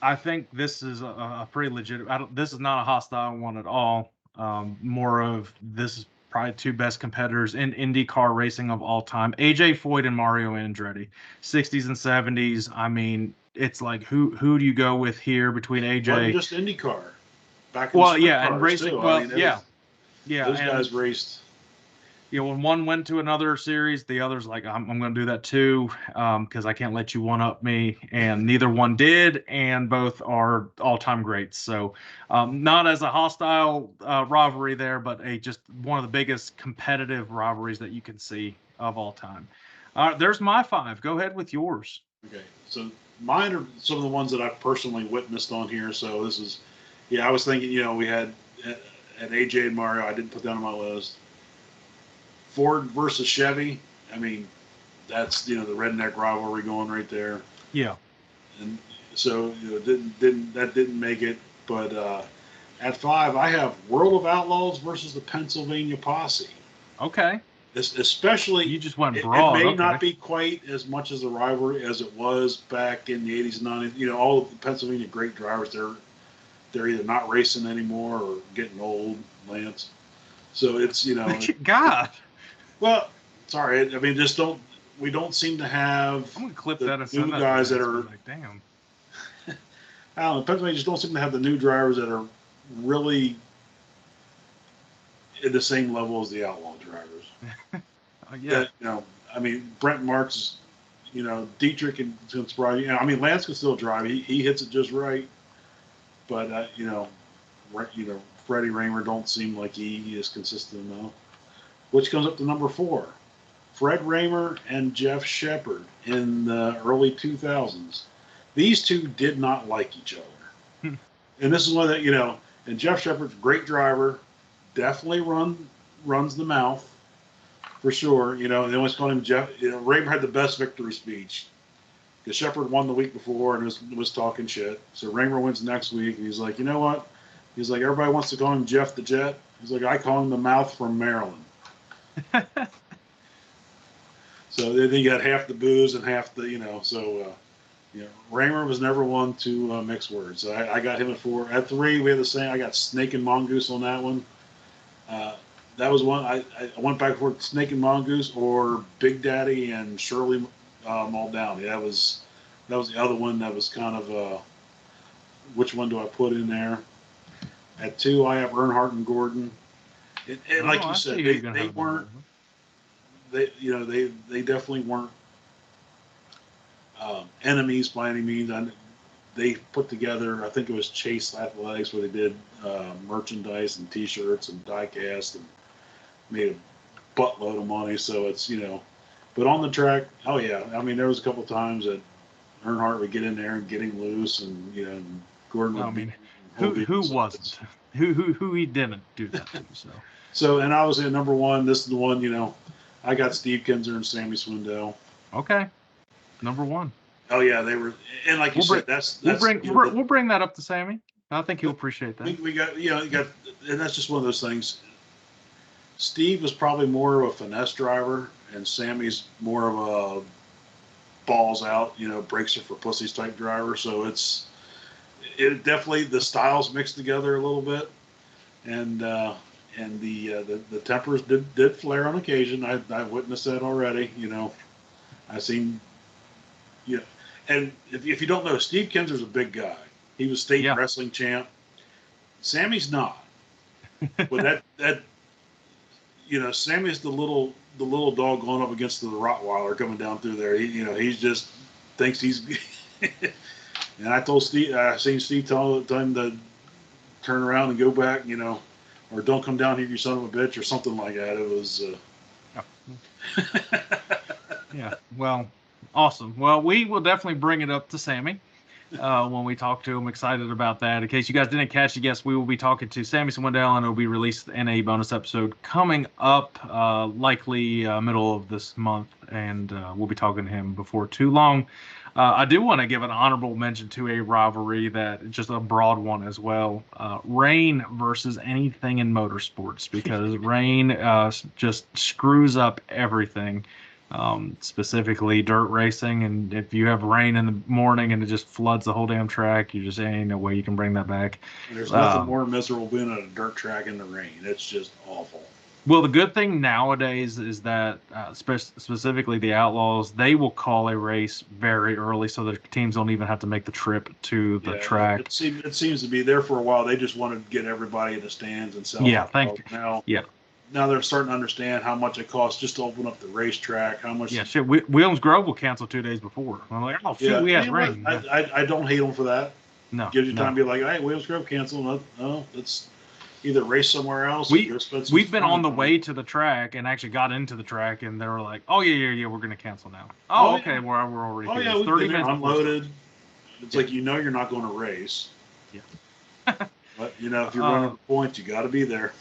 I think this is a pretty legit. This is not a hostile one at all. More of, this is probably 2 best competitors in IndyCar racing of all time: AJ Foyt and Mario Andretti. 60s and 70s. I mean, it's like, who do you go with here between AJ? Well, just IndyCar. Back in and racing. Too. Those guys raced. when one went to another series, the other's like, I'm going to do that too, because I can't let you one up me. And neither one did, and both are all-time greats. So, not as a hostile rivalry there, but just one of the biggest competitive rivalries that you can see of all time. There's my 5. Go ahead with yours. Okay, so mine are some of the ones that I've personally witnessed on here. So this is, I was thinking, we had at AJ and Mario. I didn't put that on my list. Ford versus Chevy. I mean, that's the redneck rivalry going right there. Yeah. And so didn't make it. But at 5, I have World of Outlaws versus the Pennsylvania Posse. Okay. Especially, you just went broad. It may not be quite as much as a rivalry as it was back in the 80s and 90s. All of the Pennsylvania great drivers, they're either not racing anymore or getting old, Lance. So it's, God. Well, sorry. I mean, we don't seem to have I'm gonna clip the that new guys that are like, damn. I don't know. Pennsylvania just don't seem to have the new drivers that are really at the same level as the Outlaw drivers. Yeah. That, I mean, Brent Marks, Dietrich and Sprite. I mean, Lance can still drive. He hits it just right. But Freddie Raymer don't seem like he is consistent enough. Which comes up to number 4. Fred Raymer and Jeff Shepard in the early 2000s. These two did not like each other. And this is one that, and Jeff Shepard's a great driver, definitely runs the mouth, for sure. They always call him Jeff. Raymer had the best victory speech. Because Shepard won the week before and was talking shit. So Raymer wins next week, and he's like, you know what? He's like, everybody wants to call him Jeff the Jet. He's like, I call him the mouth from Maryland. So then you got half the booze and half the, Raymer was never one to mix words. So I got him at 4. At 3, we had the same. I got Snake and Mongoose on that one. That was one. I went back and forth, Snake and Mongoose or Big Daddy and Shirley Muldowney. That was the other one that was kind of which one do I put in there? At 2, I have Earnhardt and Gordon. And like you said, they weren't. They definitely weren't enemies by any means. They put together, I think it was Chase Athletics, where they did merchandise and T-shirts and diecast and made a buttload of money. So it's but on the track, oh yeah, I mean there was a couple of times that Earnhardt would get in there and get him loose, and and Gordon would be. Who wasn't? Who he didn't do that to? So and obviously at number 1, this is the one I got Steve Kinzer and Sammy Swindell. Okay, number 1. Oh yeah, they were, and like you said, we'll bring that up to Sammy. I think he'll appreciate that. We got and that's just one of those things. Steve was probably more of a finesse driver, and Sammy's more of a balls out, breaks it for pussies type driver. So it definitely the styles mixed together a little bit, and the tempers did flare on occasion. I witnessed that already. I seen. And if you don't know, Steve Kinzer's a big guy. He was state wrestling champ. Sammy's not. But that Sammy's the little dog going up against the Rottweiler coming down through there. He just thinks he's. And I told Steve, I seen Steve tell him to turn around and go back, or don't come down here, you son of a bitch, or something like that. It was. Yeah. Well. Awesome. Well, we will definitely bring it up to Sammy when we talk to him. Excited about that. In case you guys didn't catch it, yes, we will be talking to Sammy Swindell, and it will be released in a bonus episode coming up, likely middle of this month, and we'll be talking to him before too long. I do want to give an honorable mention to a rivalry that just a broad one as well. Rain versus anything in motorsports, because Rain just screws up everything. Specifically dirt racing, and if you have rain in the morning and it just floods the whole damn track, you just ain't no way you can bring that back. There's nothing more miserable being on a dirt track in the rain. It's just awful. Well, the good thing nowadays is that specifically the Outlaws, they will call a race very early so that teams don't even have to make the trip to the track. It seems to be there for a while. They just wanted to get everybody in the stands and sell. Yeah, now. Yeah. now they're starting to understand how much it costs just to open up the racetrack. How much? Yeah, shit. Williams Grove will cancel 2 days before. I'm like, oh shit, we had rain. I don't hate them for that. No, gives you time to be like, hey, Williams Grove cancel. No, let's either race somewhere else. We've been on the way to the track and actually got into the track, and they were like, oh yeah, we're gonna cancel now. Oh, okay, we're already. Oh yeah, we've 30 minutes unloaded. It's like you're not going to race. Yeah. But if you're running the points, you got to be there.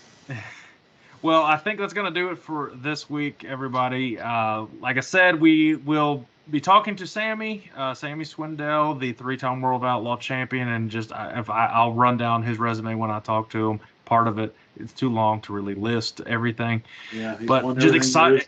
Well, I think that's going to do it for this week, everybody. Like I said, we will be talking to Sammy Swindell, the 3-time World Outlaw champion, and just I'll run down his resume when I talk to him. Part of it's too long to really list everything. Yeah, but just excited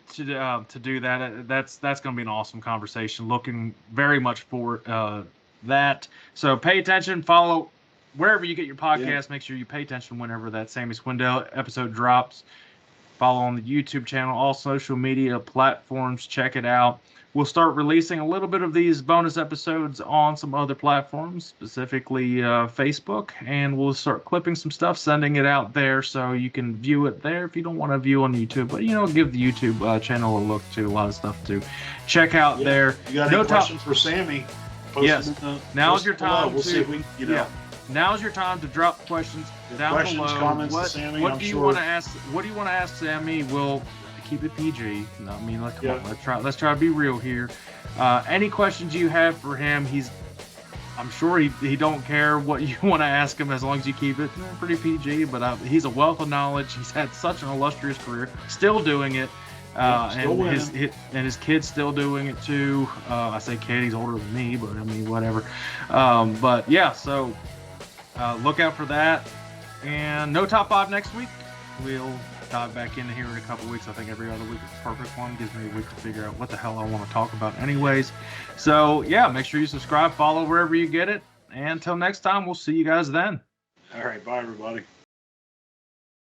to do that. That's going to be an awesome conversation. Looking very much for that. So pay attention, follow wherever you get your podcast. Yeah. Make sure you pay attention whenever that Sammy Swindell episode drops. Follow on the YouTube channel, all social media platforms. Check it out. We'll start releasing a little bit of these bonus episodes on some other platforms, specifically Facebook, and we'll start clipping some stuff, sending it out there so you can view it there if you don't want to view on YouTube. But, give the YouTube channel a look, too. A lot of stuff to check out there. You got any questions for Sammy? Yes. Now's your time. We'll see if we, Now's your time to drop questions down below. Comments to Sammy, what do you want to ask? What do you want to ask Sammy? We'll keep it PG. No, I mean, let's try to be real here. Any questions you have for him, I'm sure he don't care what you want to ask him as long as you keep it pretty PG. But he's a wealth of knowledge. He's had such an illustrious career, still doing it. And his kid's still doing it too. I say kid, he's older than me, but I mean whatever. But yeah, so look out for that. And no top 5 next week. We'll dive back in here in a couple weeks. I think every other week is a perfect one. Gives me a week to figure out what the hell I want to talk about anyways. So yeah, make sure you subscribe, follow wherever you get it. And until next time, we'll see you guys then. All right, bye everybody.